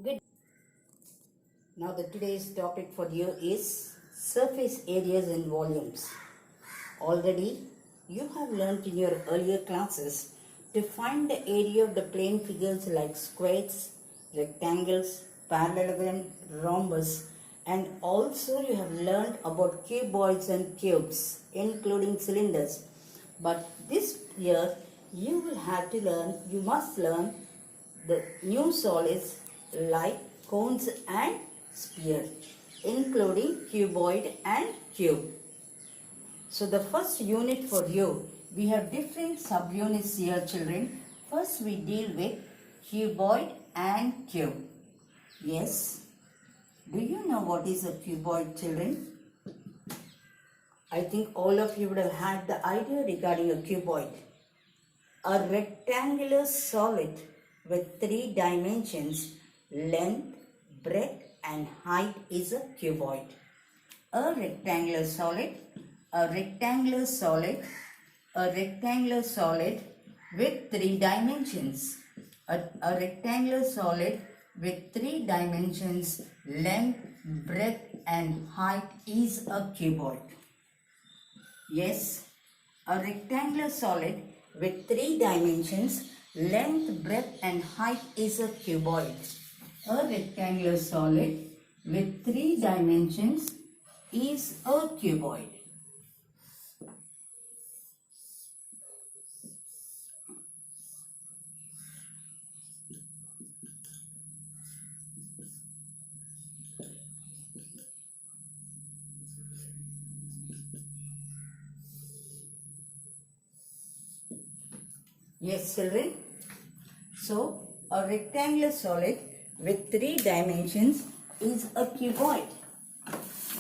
Good. Now the today's topic for you is surface areas and volumes. Already you have learnt in your earlier classes to find the area of the plane figures like squares, rectangles, parallelogram, rhombus, and also you have learnt about cuboids and cubes including cylinders. But this year you must learn the new solids like cones and sphere, including cuboid and cube. So the first unit for you, we have different subunits here, children. First we deal with cuboid and cube. Yes. Do you know what is a cuboid, children? I think all of you would have had the idea regarding a cuboid. A rectangular solid with 3 dimensions, length, breadth and height is a cuboid. A rectangular solid with 3 dimensions. A rectangular solid with 3 dimensions, length, breadth and height is a cuboid. Yes, a rectangular solid with 3 dimensions, length, breadth and height is a cuboid. A rectangular solid with 3 dimensions is a cuboid. Yes, children. So, a rectangular solid with 3 dimensions is a cuboid.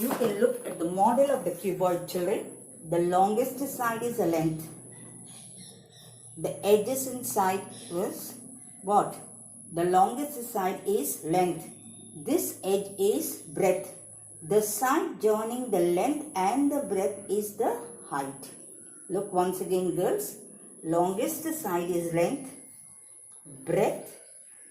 You can look at the model of the cuboid, children. The longest side is the length. The edges inside is what? The longest side is length. This edge is breadth. The side joining the length and the breadth is the height. Look once again, girls. Longest side is length, breadth,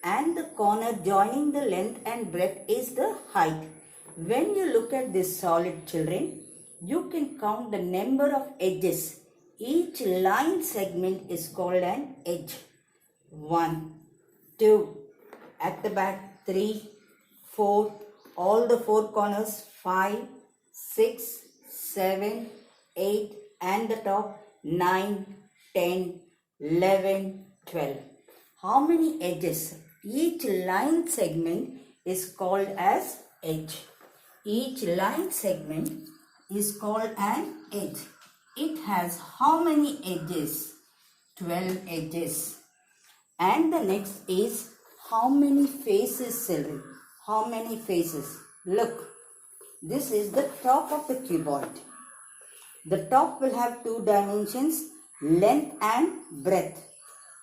and the corner joining the length and breadth is the height. When you look at this solid, children, you can count the number of edges. Each line segment is called an edge. 1, 2, at the back 3, 4, all the 4 corners 5, 6, 7, 8 and the top 9, 10, 11, 12. How many edges? Each line segment is called as edge. Each line segment is called an edge. It has how many edges? 12 edges. And the next is how many faces, children? How many faces? Look, this is the top of the cuboid. The top will have 2 dimensions, length and breadth.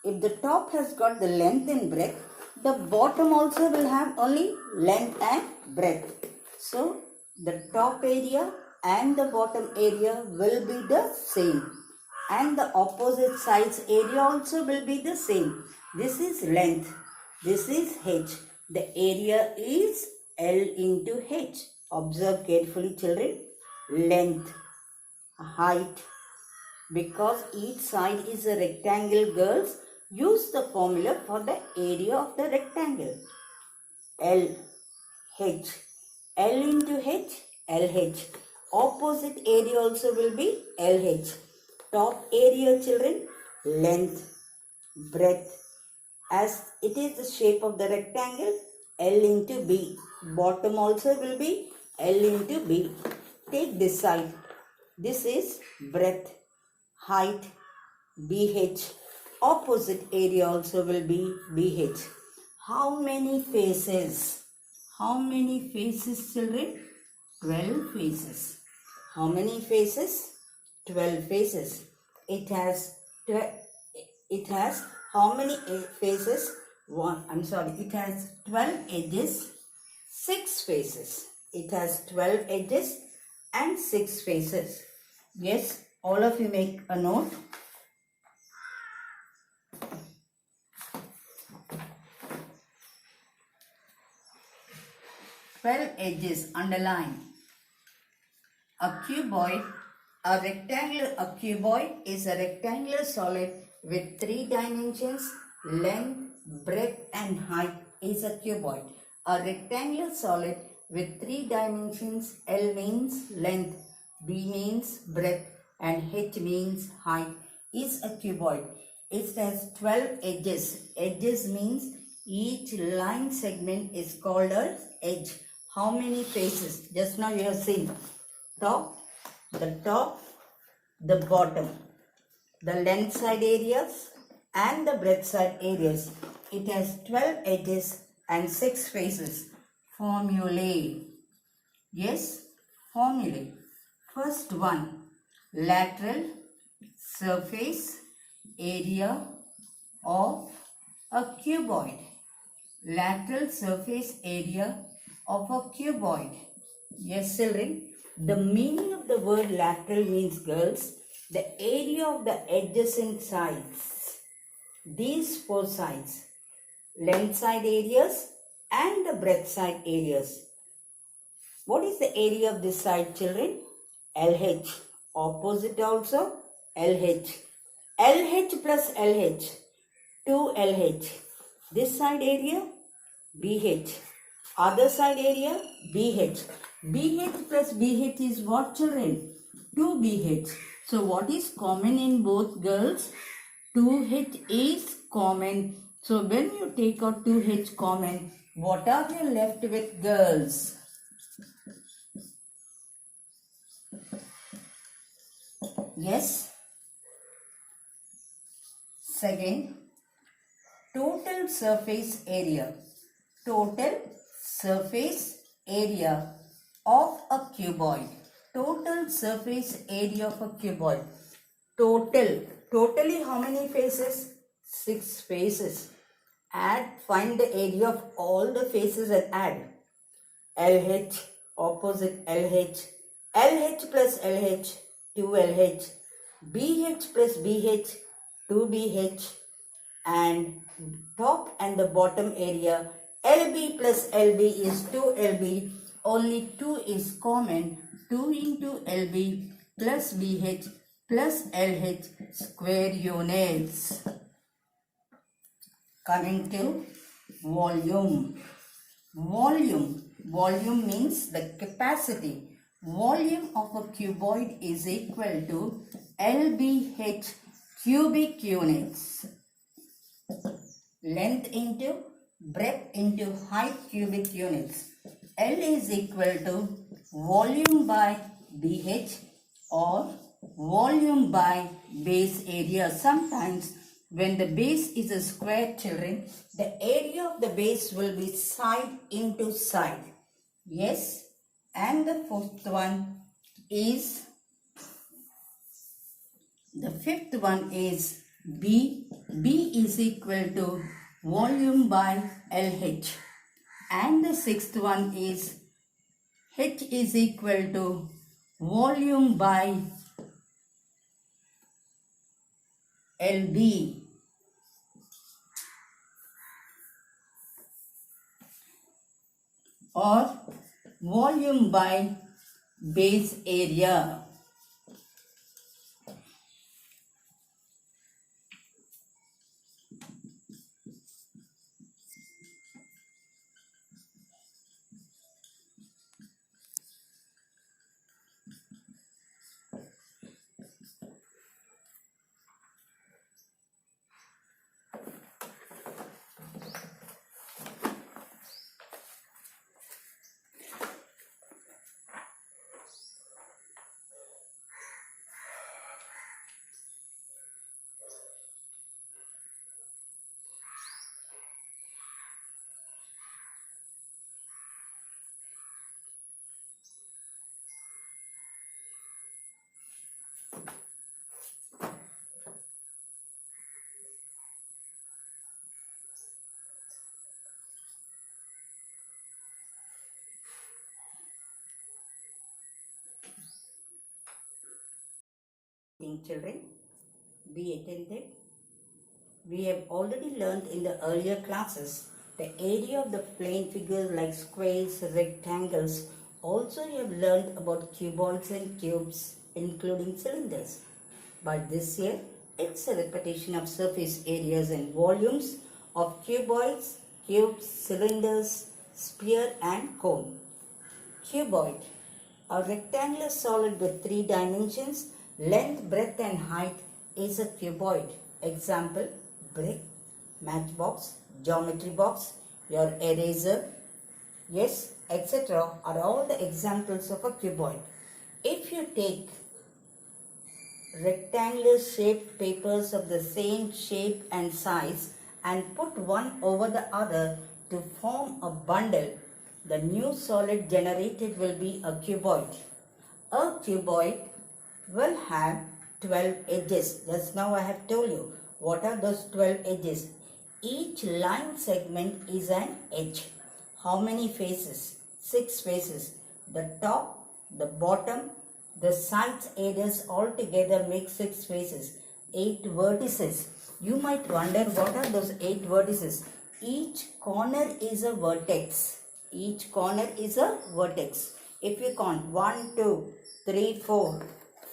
If the top has got the length and breadth, the bottom also will have only length and breadth. So, the top area and the bottom area will be the same. And the opposite sides area also will be the same. This is length. This is h. The area is L into h. Observe carefully, children. Length, height. Because each side is a rectangle, girls, use the formula for the area of the rectangle. L, H. L into H, LH. Opposite area also will be LH. Top area, children, length, breadth. As it is the shape of the rectangle, L into B. Bottom also will be L into B. Take this side. This is breadth, height, BH. Opposite area also will be BH. How many faces? How many faces, children? 12 faces. How many faces? 12 faces. It has how many faces? It has 12 edges, 6 faces. It has 12 edges and 6 faces. Yes, all of you make a note. 12 edges, underline. A cuboid, a cuboid is a rectangular solid with 3 dimensions, length, breadth and height is a cuboid. A rectangular solid with 3 dimensions, L means length, B means breadth and H means height is a cuboid. It has 12 edges. Edges means each line segment is called as edge. How many faces? Just now you have seen top, the bottom, the length side areas and the breadth side areas. It has 12 edges and 6 faces. Formulae. Yes, formulae. First one, lateral surface area of a cuboid. Lateral surface area of a cuboid. Yes, children. The meaning of the word lateral means, girls, the area of the adjacent sides. These 4 sides, length side areas and the breadth side areas. What is the area of this side, children? LH. Opposite also LH. LH plus LH, 2LH. This side area, BH. Other side area, BH. BH plus BH is what, children? 2BH. So what is common in both, girls? 2H is common. So when you take out 2H common, what are you left with, girls? Yes. Second, total surface area. Total surface area of a cuboid. Total surface area of a cuboid. Totally how many faces? 6 faces. Find the area of all the faces and add. LH, opposite LH. LH plus LH, 2LH. BH plus BH, 2BH. And top and the bottom area, LB plus LB is 2LB. Only 2 is common. 2 into LB plus BH plus LH square units. Coming to volume. Volume means the capacity. Volume of a cuboid is equal to LBH cubic units. Length into breadth into height cubic units. L is equal to volume by BH or volume by base area. Sometimes when the base is a square, children, the area of the base will be side into side. Yes. And the fifth one is B. B is equal to volume by LH. And the sixth one is H is equal to volume by LB. Or volume by base area. Children, be attentive. We have already learned in the earlier classes The area of the plane figures like squares, rectangles. Also you have learned about cuboids and cubes, including cylinders. But this year, it's a repetition of surface areas and volumes of cuboids, cubes, cylinders, sphere and cone. Cuboid, a rectangular solid with 3 dimensions, length, breadth and height is a cuboid. Example, brick, matchbox, geometry box, your eraser, yes, etc. are all the examples of a cuboid. If you take rectangular shaped papers of the same shape and size and put one over the other to form a bundle, the new solid generated will be a cuboid. A cuboid will have 12 edges. Just now I have told you what are those 12 edges. Each line segment is an edge. How many faces? 6 faces. The top, the bottom, the sides edges all together make 6 faces. 8 vertices. You might wonder what are those 8 vertices. Each corner is a vertex. Each corner is a vertex. If you count 1, 2, 3, 4,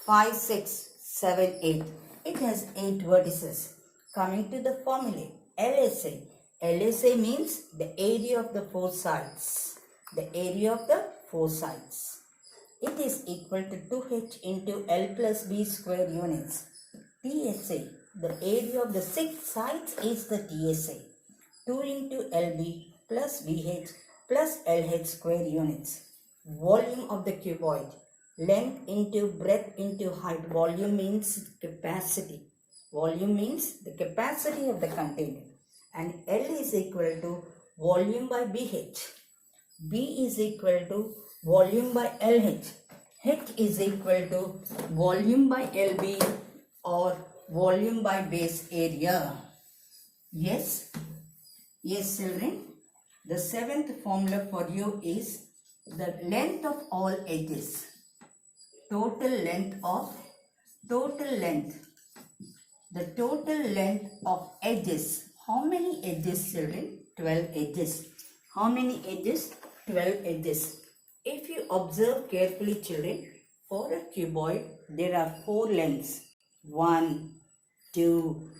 5, 6, 7, 8. It has 8 vertices. Coming to the formula. LSA. LSA means the area of the 4 sides. The area of the 4 sides. It is equal to 2h into L plus B square units. TSA. The area of the 6 sides is the TSA. 2 into LB plus BH plus LH square units. Volume of the cuboid. Length into breadth into height. Volume means capacity. Volume means the capacity of the container. And L is equal to volume by BH. B is equal to volume by LH. H is equal to volume by LB or volume by base area. Yes? Yes, children. The 7th formula for you is the length of all edges. Total length. The total length of edges. How many edges, children? 12 edges. How many edges? 12 edges. If you observe carefully, children, for a cuboid, there are 4 lengths. 1, 2,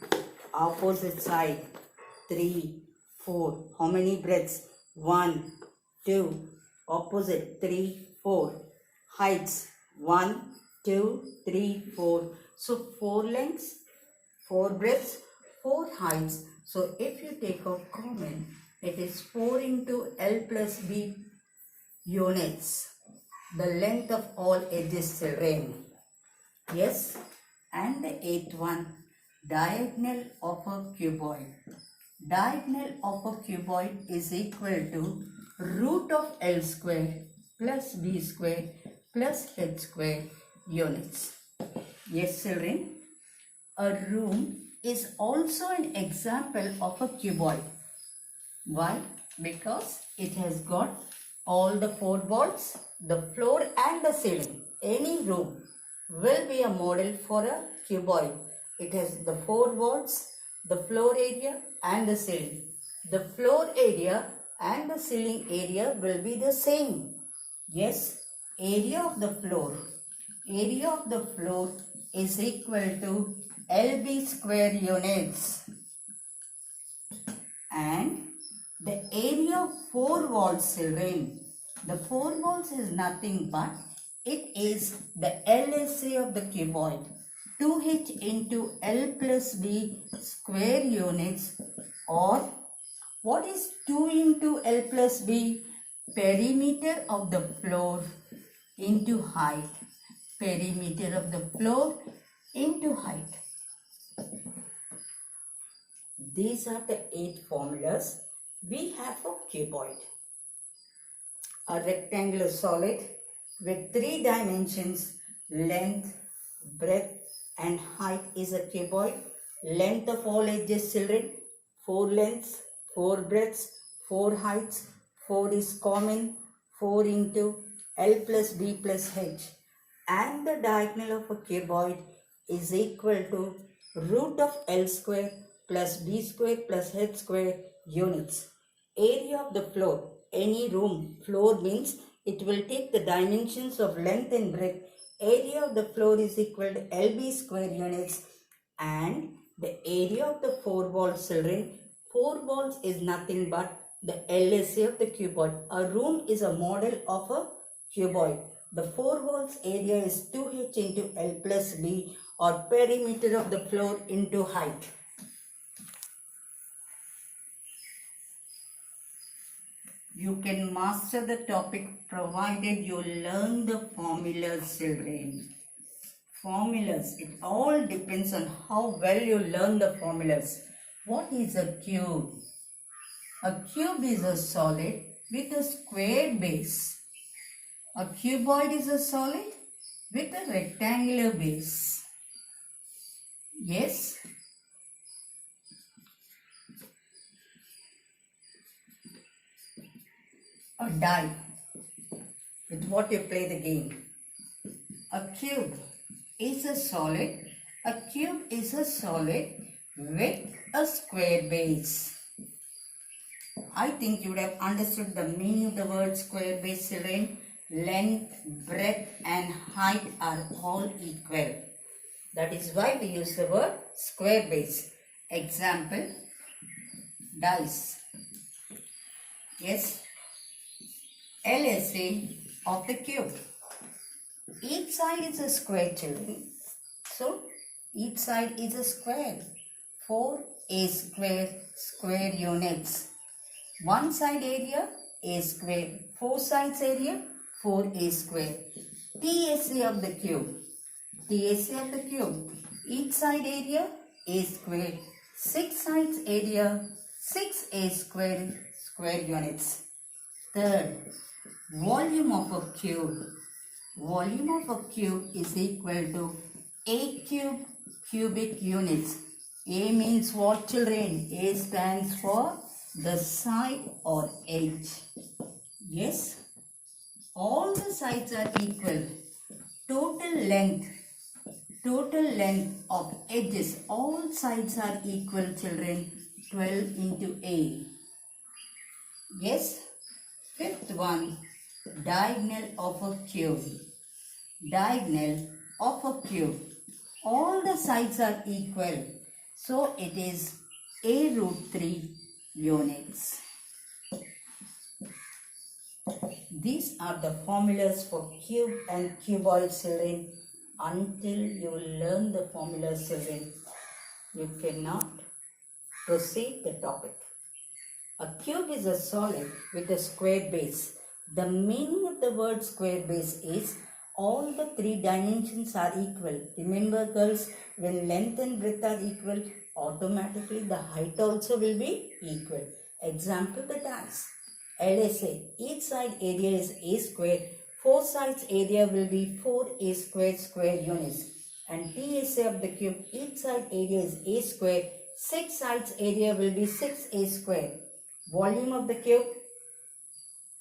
opposite side, 3, 4. How many breadths? 1, 2, opposite, 3, 4. Heights, 1, 2, 3, 4. So 4 lengths, 4 breadths, 4 heights. So if you take out common, it is 4 into L plus B units. The length of all edges, children. Yes. And the 8th one, diagonal of a cuboid. Diagonal of a cuboid is equal to root of L square plus B square plus H square units. Yes, children. A room is also an example of a cuboid. Why? Because it has got all the 4 walls, the floor and the ceiling. Any room will be a model for a cuboid. It has the 4 walls, the floor area and the ceiling. The floor area and the ceiling area will be the same. Yes, area of the floor. Area of the floor is equal to LB square units. And the area of 4 walls, children. The 4 walls is nothing but it is the LSA of the cuboid. 2h into L plus B square units, or what is 2 into L plus B? Perimeter of the floor into height. Perimeter of the floor into height. These are the 8 formulas we have for cuboid. A rectangular solid with 3 dimensions, length, breadth and height is a cuboid. Length of all edges, children, 4 lengths, 4 breadths, 4 heights, 4 is common, 4 into L plus B plus H. And the diagonal of a cuboid is equal to root of L square plus B square plus H square units. Area of the floor. Any room. Floor means it will take the dimensions of length and breadth. Area of the floor is equal to LB square units. And the area of the four walls, children. Four walls is nothing but the LSA of the cuboid. A room is a model of a cuboid. The four walls area is 2h into L plus B, or perimeter of the floor into height. You can master the topic provided you learn the formulas, children. Formulas. It all depends on how well you learn the formulas. What is a cube? A cube is a solid with a square base. A cuboid is a solid with a rectangular base. Yes? A die. With what you play the game. A cube is a solid. A cube is a solid with a square base. I think you would have understood the meaning of the word square base, children. Length, breadth and height are all equal. That is why we use the word square base. Example, dice. Yes. LSA of the cube. Each side is a square, children. So, each side is a square. 4a square, square units. One side area, a square. Four sides area, 4a square. TSA of the cube. TSA of the cube. Each side area, a square. Six sides area, 6a square, square units. Third, volume of a cube. Volume of a cube is equal to a cube cubic units. A means what, children? A stands for the side or edge. Yes? All the sides are equal. Total length of edges, all sides are equal, children. 12 into A. Yes? Fifth one, diagonal of a cube. Diagonal of a cube. All the sides are equal. So it is A root 3 units. These are the formulas for cube and cuboid, children. Until you learn the formulas, children, you cannot proceed the topic. A cube is a solid with a square base. The meaning of the word square base is all the three dimensions are equal. Remember, girls, when length and breadth are equal, automatically the height also will be equal. Example, the dice. LSA, each side area is a square. Four sides area will be 4a square, square units. And TSA of the cube, each side area is a square. Six sides area will be 6a square. Volume of the cube,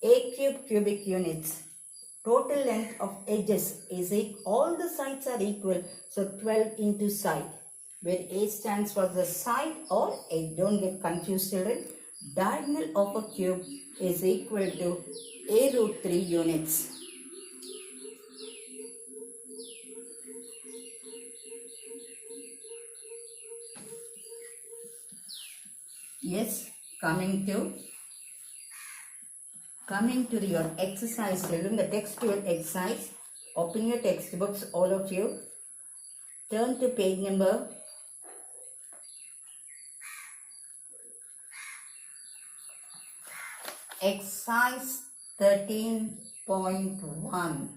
a cube cubic units. Total length of edges is all the sides are equal. So 12 into side, where A stands for the side or edge. Don't get confused, children. Diagonal of a cube is equal to A root 3 units. Yes, coming to your exercise, children, the textual exercise. Open your textbooks, all of you. Turn to page number 13.1.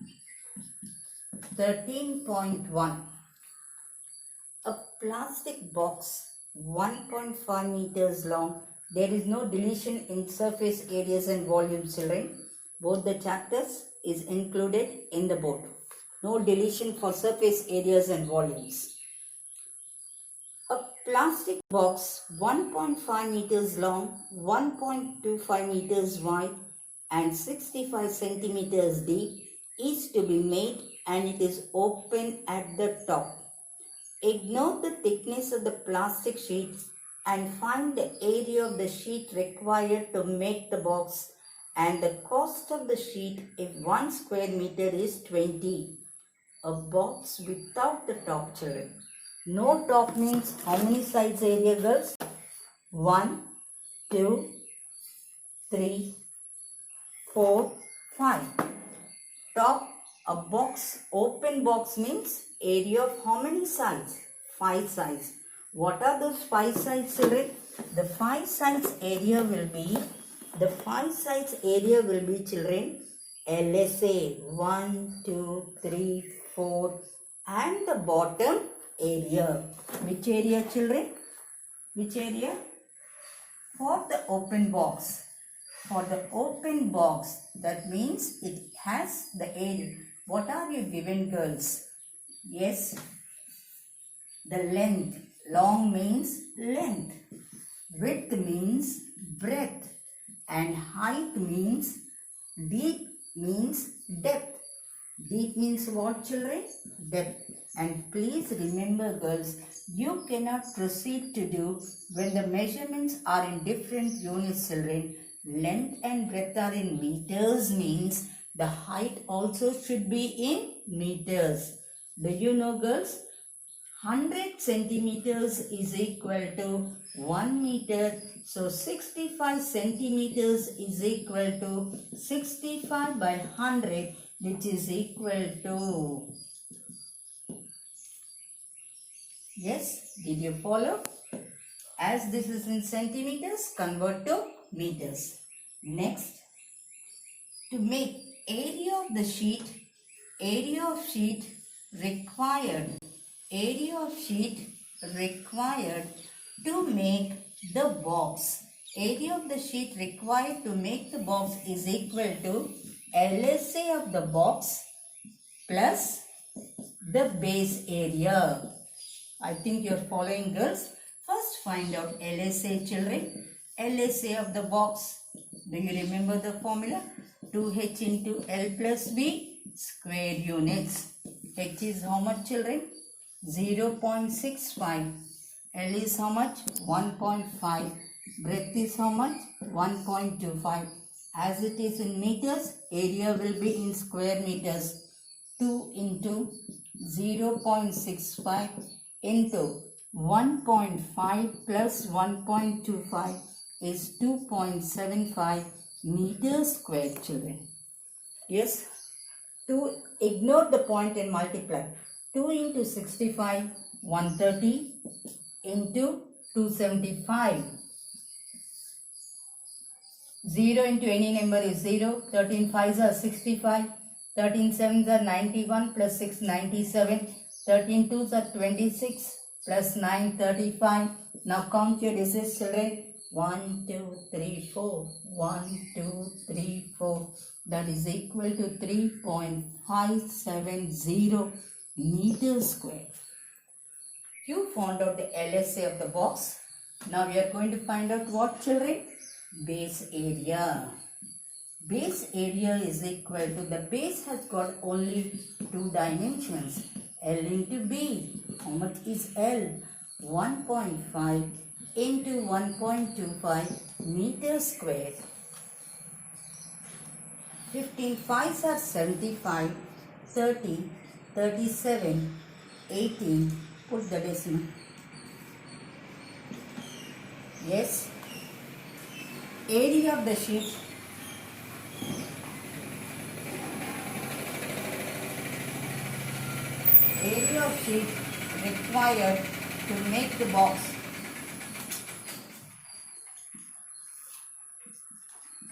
13.1. A plastic box 1.5 meters long. There is no deletion in surface areas and volumes, children. Both the chapters is included in the board. No deletion for surface areas and volumes. A plastic box 1.5 meters long, 1.25 meters wide and 65 centimeters deep is to be made, and it is open at the top. Ignore the thickness of the plastic sheet and find the area of the sheet required to make the box and the cost of the sheet if 1 square meter is 20. A box without the top, children. No top means how many sides area, girls? 1, 2, 3, 4, 5. Top, a box, open box means area of how many sides? 5 sides. What are those 5 sides, children? The 5 sides area will be, children, LSA 1, 2, 3, 4 and the bottom area. Which area, children? Which area? For the open box. For the open box, that means it has the area. What are you given, girls? Yes, the length. Long means length. Width means breadth. And height means deep means depth. Deep means what, children? Depth. And please remember, girls, you cannot proceed to do when the measurements are in different units, children. Length and breadth are in meters means the height also should be in meters. Do you know, girls? 100 centimeters is equal to 1 meter. So 65 centimeters is equal to 65 by 100, which is equal to... Yes, did you follow? As this is in centimeters, convert to meters. Next, to make area of the sheet, required to make the box. Area of the sheet required to make the box is equal to LSA of the box plus the base area. I think you are following, girls. First find out LSA, children. LSA of the box. Do you remember the formula? 2h into L plus B square units. H is how much, children? 0.65. L is how much? 1.5. Breadth is how much? 1.25. As it is in meters, area will be in square meters. 2 into 0.65 into 1.5 plus 1.25 is 2.75 meters square, children. Yes, to ignore the point and multiply. 2 into 65, 130 into 275. 0 into any number is 0. 13 5s are 65. 13 7s are 91 plus 6 97. 13 2s are 26 plus 9 35. Now count your digits, children. 1 2 3 4. 1 2 3 4. That is equal to 3.570 meters square. You found out the LSA of the box. Now we are going to find out what, children? Base area. Base area is equal to, the base has got only 2 dimensions. L into B. How much is L? 1.5 into 1.25 meters square. 15 5s are 75, 30, 37, 18. Put the decimal. Yes. Area of the sheet. Area of sheet required to make the box.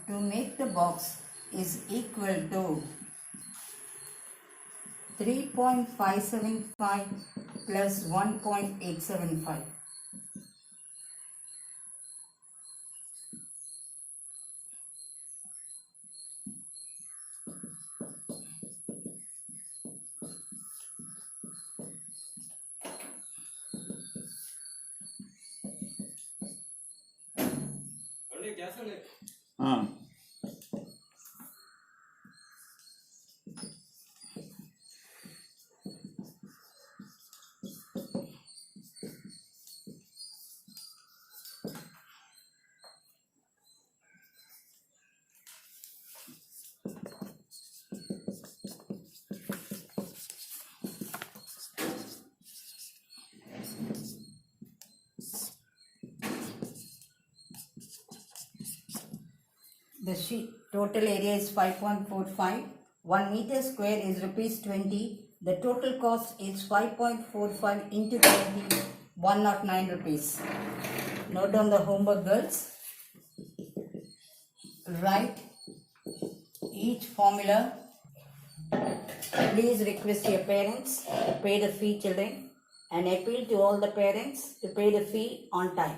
To make the box is equal to 3.575 plus 1.875. The sheet total area is 5.45. 1 meter square is rupees 20. The total cost is 5.45 into 20, 109 rupees. Note down the homework, girls. Write each formula. Please request your parents to pay the fee, children, and appeal to all the parents to pay the fee on time.